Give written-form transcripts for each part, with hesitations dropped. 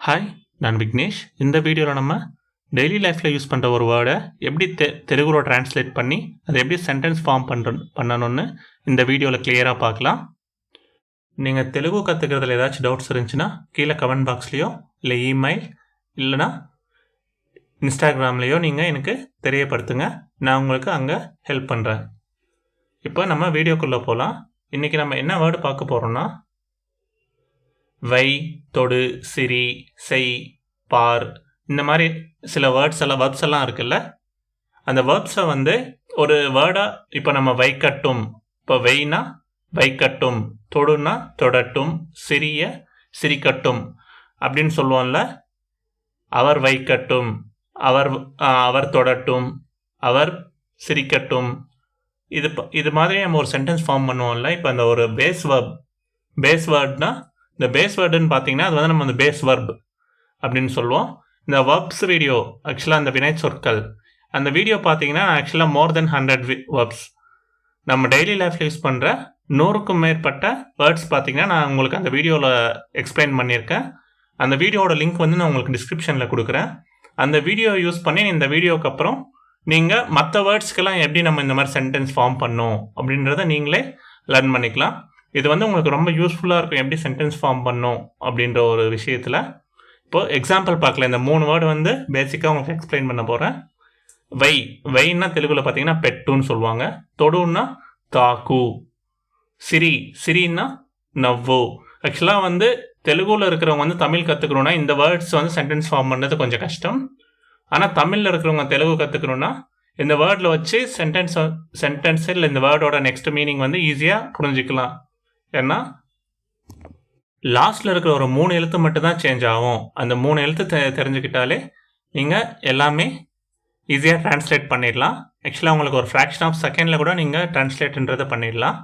Hi, நான் விக்னேஷ். இந்த வீடியோவில் நம்ம டெய்லி லைஃப்பில் யூஸ் பண்ணுற ஒரு வேர்டை எப்படி தெலுங்குல ட்ரான்ஸ்லேட் பண்ணி அதை எப்படி சென்டென்ஸ் ஃபார்ம் பண்ணணும்னு இந்த வீடியோவில் கிளியராக பார்க்கலாம். நீங்கள் தெலுங்கு கற்றுக்கிறதுல ஏதாச்சும் டவுட்ஸ் இருந்துச்சுன்னா கீழே கமெண்ட் பாக்ஸ்லேயோ இல்லை இமெயில் இல்லைனா இன்ஸ்டாகிராம்லேயோ நீங்கள் எனக்கு தெரியப்படுத்துங்க. நான் உங்களுக்கு அங்கே ஹெல்ப் பண்ணுறேன். இப்போ நம்ம வீடியோக்குள்ளே போகலாம். இன்றைக்கி நம்ம என்ன வேர்டு பார்க்க போகிறோம்னா வை, தொடு, சிரி, செய், பார், இந்த மாதிரி சில வேர்ப்ஸ் எல்லாம் இருக்குல்ல. அந்த வேர்ப்ஸை ஒரு வேர்டாக இப்போ நம்ம வைக்கட்டும், இப்போ வெய்னா வைக்கட்டும், தொடுனா தொடட்டும், சிரிக்கட்டும் அப்படின்னு சொல்லுவோம்ல. அவர் வைக்கட்டும், அவர் தொடட்டும், அவர் சிரிக்கட்டும், இது மாதிரி நம்ம ஒரு சென்டென்ஸ் ஃபார்ம் பண்ணுவோம்ல. இப்போ அந்த ஒரு பேஸ் வேர்ட்னா இந்த பேஸ் வேர்டுன்னு பார்த்தீங்கன்னா அது நம்ம அந்த பேஸ் வர்ப் அப்படின்னு சொல்லுவோம். இந்த வர்ப்ஸ் வீடியோ ஆக்சுவலாக அந்த வினை சொற்கள் அந்த வீடியோ பார்த்தீங்கன்னா ஆக்சுவலாக மோர் தென் 100 வர்ப்ஸ் நம்ம டெய்லி லைஃப்பில் யூஸ் பண்ணுற 100க்கும் மேற்பட்ட வேர்ட்ஸ் பார்த்தீங்கன்னா நான் உங்களுக்கு அந்த வீடியோவில் எக்ஸ்பிளைன் பண்ணியிருக்கேன். அந்த வீடியோட லிங்க் நான் உங்களுக்கு டிஸ்கிரிப்ஷனில் கொடுக்குறேன். அந்த வீடியோ யூஸ் பண்ணி இந்த வீடியோக்கு அப்புறம் நீங்கள் மற்ற வேர்ட்ஸ்க்கெல்லாம் எப்படி நம்ம இந்த மாதிரி சென்டென்ஸ் ஃபார்ம் பண்ணோம் அப்படின்றத நீங்களே லேர்ன் பண்ணிக்கலாம். இது உங்களுக்கு ரொம்ப யூஸ்ஃபுல்லாக இருக்கும் எப்படி சென்டென்ஸ் ஃபார்ம் பண்ணோம் அப்படின்ற ஒரு விஷயத்தில். இப்போது எக்ஸாம்பிள் பார்க்கல. இந்த 3 வேர்டு பேசிக்காக உங்களுக்கு எக்ஸ்பிளைன் பண்ண போகிறேன். வைன்னா தெலுங்குல பார்த்தீங்கன்னா பெட்டுன்னு சொல்லுவாங்க. தொடுன்னா தாக்கு, சிரின்னா நவ்வு. ஆக்சுவலாக தெலுங்குல இருக்கிறவங்க தமிழ் கற்றுக்கணுன்னா இந்த வேர்ட்ஸ் சென்டென்ஸ் ஃபார்ம் பண்ணுறது கொஞ்சம் கஷ்டம். ஆனால் தமிழில் இருக்கிறவங்க தெலுங்கு கற்றுக்கணுன்னா இந்த வேர்டில் வச்சு சென்டென்ஸில் இந்த வேர்டோட நெக்ஸ்ட் மீனிங் ஈஸியாக புரிஞ்சுக்கலாம். ஏன்னா லாஸ்ட்டில் இருக்கிற ஒரு 3 எழுத்து மட்டும்தான் சேஞ்ச் ஆகும். அந்த 3 எழுத்து தெரிஞ்சுக்கிட்டாலே நீங்கள் எல்லாமே ஈஸியாக ட்ரான்ஸ்லேட் பண்ணிடலாம். ஆக்சுவலாக உங்களுக்கு ஒரு ஃப்ராக்ஷன் ஆஃப் செகண்டில் கூட நீங்கள் ட்ரான்ஸ்லேட்ன்றதை பண்ணிடலாம்.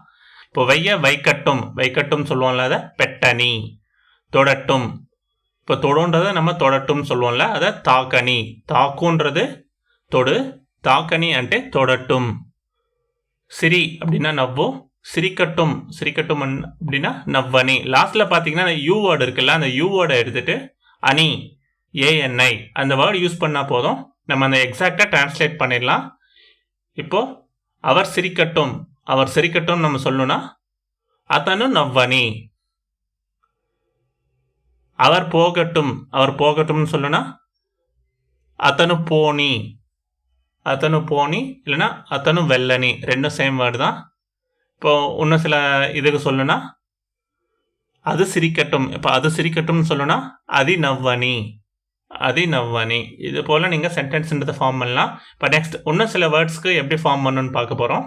இப்போ வைக்கட்டும் சொல்லுவோம்ல, அதை பெட்டனி. தொடட்டும், இப்போ தொடுன்றதை நம்ம தொடட்டும் சொல்லுவோம்ல, அதை தாக்கனி. தாக்குன்றது தொடு, தாக்கனி అంటే தொடட்டும். சிரி அப்படின்னா நவ்வு, சிரிக்கட்டும் அப்படின்னா நவ்வனி. லாஸ்ட்டில் பார்த்தீங்கன்னா அந்த யூ வேர்டு இருக்குல்ல, அந்த யூ வேர்டை எடுத்துகிட்டு அனி, ஏஎன்ஐ அந்த வேர்டு யூஸ் பண்ணால் போதும், நம்ம அந்த எக்ஸாக்டாக ட்ரான்ஸ்லேட் பண்ணிடலாம். இப்போது அவர் சிரிக்கட்டும் நம்ம சொல்லணும்னா அத்தனு நவ்வனி. அவர் போகட்டும்னு சொல்லணும்னா அத்தனு போனி இல்லைன்னா அத்தனு வெள்ளனி. ரெண்டும் சேம் வேர்டு தான். இப்போது இன்னும் சில இதுக்கு சொல்லணும்னா அது சிரிக்கட்டும். இப்போ அது சிரிக்கட்டும்னு சொல்லணும்னா அதி நவ்வனி. இது போல் நீங்கள் சென்டென்ஸ்ன்றதை ஃபார்ம் பண்ணலாம். இப்போ நெக்ஸ்ட் இன்னும் சில வேர்ட்ஸ்க்கு எப்படி ஃபார்ம் பண்ணணும்னு பார்க்க போகிறோம்.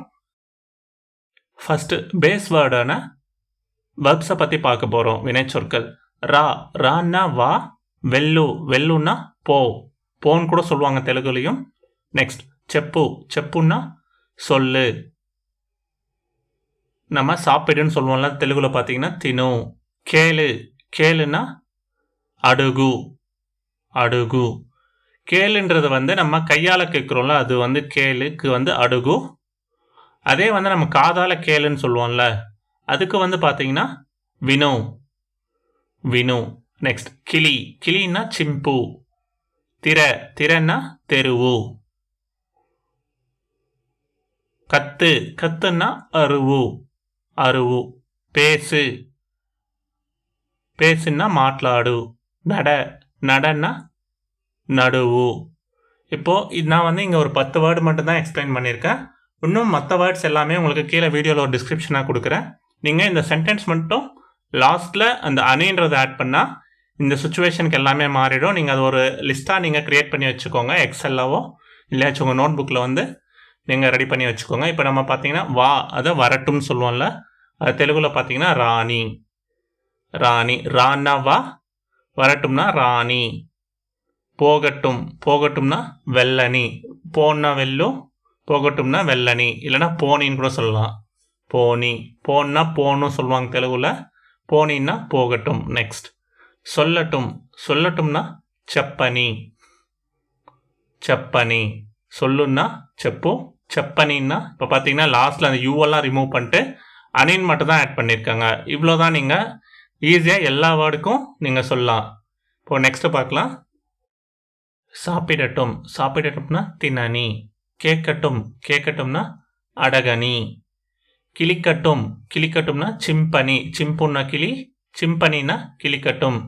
ஃபஸ்ட்டு பேஸ் வேர்டான வர்ப்ஸை பற்றி பார்க்க போகிறோம். வினைச்சொற்கள் ரான்னா வா, வெல்லுன்னா போன்னு கூட சொல்லுவாங்க தெலுங்குலையும். நெக்ஸ்ட் செப்புன்னா சொல்லு. நம்ம சாப்பிடுன்னு சொல்லுவோம்ல தெலுங்குல பார்த்தீங்கன்னா தினு. கேளுன்னா அடுகு. கேளுன்றது நம்ம கையால் கேட்குறோம்ல, அது கேளுக்கு அடுகு. அதே நம்ம காதால் கேளுன்னு சொல்லுவோம்ல, அதுக்கு பார்த்தீங்கன்னா வினு. நெக்ஸ்ட் கிளின்னா சிம்பு. திரைன்னா தெருவு. கத்துன்னா அருவு. பேசுன்னா மாట్లాடு. நடன்னா நடுவு. இப்போது நான் இங்கே ஒரு 10 வேர்டு மட்டும்தான் எக்ஸ்பிளைன் பண்ணியிருக்கேன். இன்னும் மற்ற வேர்ட்ஸ் எல்லாமே உங்களுக்கு கீழே வீடியோவில் ஒரு டிஸ்கிரிப்ஷனாக கொடுக்குறேன். நீங்கள் இந்த சென்டென்ஸ் மட்டும் லாஸ்ட்டில் அந்த அணின்றதை ஆட் பண்ணால் இந்த சுச்சுவேஷனுக்கு எல்லாமே மாறிடும். நீங்கள் அது ஒரு லிஸ்ட்டாக நீங்கள் க்ரியேட் பண்ணி வச்சுக்கோங்க. எக்ஸெல்லாவோ இல்லையாச்சும் உங்கள் நோட் புக்கில் நீங்கள் ரெடி பண்ணி வச்சுக்கோங்க. இப்போ நம்ம பார்த்தீங்கன்னா அதை வரட்டும்னு சொல்லுவோம்ல, அது தெலுங்குல பார்த்தீங்கன்னா ராணி. ரான்னா வா, வரட்டும்னா ராணி. போகட்டும்னா வெள்ளனி. போன்னா வெல்லும், போகட்டும்னா வெள்ளனி. இல்லைன்னா போனின்னு கூட சொல்லலாம். போன்னா போன்னு சொல்லுவாங்க தெலுங்குல, போனின்னா போகட்டும். நெக்ஸ்ட் சொல்லட்டும்னா செப்பனி. சொல்லுன்னா செப்பனின்னா இப்போ பார்த்தீங்கன்னா லாஸ்ட்டில் அந்த யூவெல்லாம் ரிமூவ் பண்ணிட்டு அனின் மட்டும் தான் ஆட் பண்ணியிருக்காங்க. இவ்வளோ தான். நீங்கள் ஈஸியாக எல்லா வேர்டுக்கும் நீங்கள் சொல்லலாம். இப்போது நெக்ஸ்ட்டு பார்க்கலாம். சாப்பிடட்டும் சாப்பிடட்டும்னா தினனி. கேட்கட்டும் கேட்கட்டும்னா அடகனி. கிளிக்கட்டும் கிளிக்கட்டும்னா சிம்பனி. சிம்புன்னா கிளி, சிம்பனின்னா கிளிக்கட்டும்.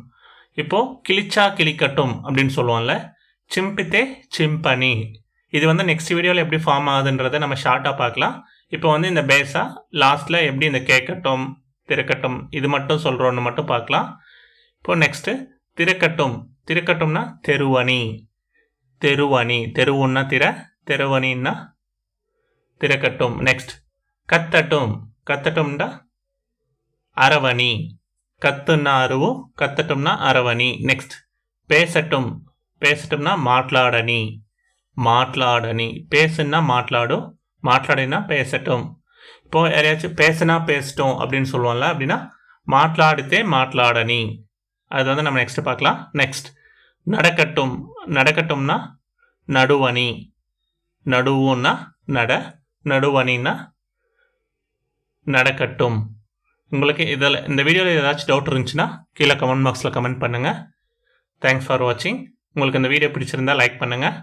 இப்போது கிளிச்சா கிளிக்கட்டும் அப்படின்னு சொல்லுவோம்ல, சிம்பித்தே சிம்பனி. இது வந்து நெக்ஸ்ட் வீடியோவில் எப்படி ஃபார்ம் ஆகுதுன்றதை நம்ம ஷார்ட்டாக பார்க்கலாம். இப்போ வந்து இந்த பேஸாக லாஸ்ட்டில் எப்படி இந்த கேட்கட்டும் திறக்கட்டும் இது மட்டும் சொல்கிறோன்னு மட்டும் பார்க்கலாம். இப்போது நெக்ஸ்ட்டு திறக்கட்டும். திறக்கட்டும்னா தெருவணி. தெருவணி தெருவுன்னா தெருவணின்னா திறக்கட்டும். நெக்ஸ்ட் கத்தட்டும். கத்தட்டும்னா அரவணி. கத்துன்னா அருவு, கத்தட்டும்னா அரவணி. நெக்ஸ்ட் பேசட்டும். பேசட்டும்னா மாట్లాடனி. மாట్లాடனி. பேசுன்னா மாట్లాடும், மாట్లాடினா பேசட்டும். இப்போது யாரையாச்சும் பேசுனா பேசட்டும் அப்படின்னு சொல்லுவோம்ல, அப்படின்னா மாట్లాடித்தே மாట్లాடனி. அது வந்து நம்ம நெக்ஸ்ட் பார்க்கலாம். நெக்ஸ்ட் நடக்கட்டும். நடக்கட்டும்னா நடுவணி. நடுவுன்னா நடுவணின்னா நடக்கட்டும். உங்களுக்கு இதில் இந்த வீடியோவில் ஏதாச்சும் டவுட் இருந்துச்சுன்னா கீழே கமெண்ட் பாக்ஸில் கமெண்ட் பண்ணுங்கள். தேங்க்ஸ் ஃபார் வாட்சிங். உங்களுக்கு இந்த வீடியோ பிடிச்சிருந்தா லைக் பண்ணுங்கள்.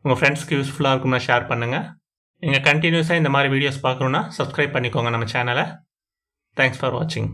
உங்கள் ஃப்ரெண்ட்ஸ்க்கு யூஸ்ஃபுல்லாக இருக்கும்னா ஷேர் பண்ணுங்கள். நீங்கள் கண்டினியூஸாக இந்த மாதிரி வீடியோஸ் பார்க்கணுன்னா சப்ஸ்கிரைப் பண்ணிக்கோங்க நம்ம சேனலை. தேங்க்ஸ் ஃபார் வாட்சிங்.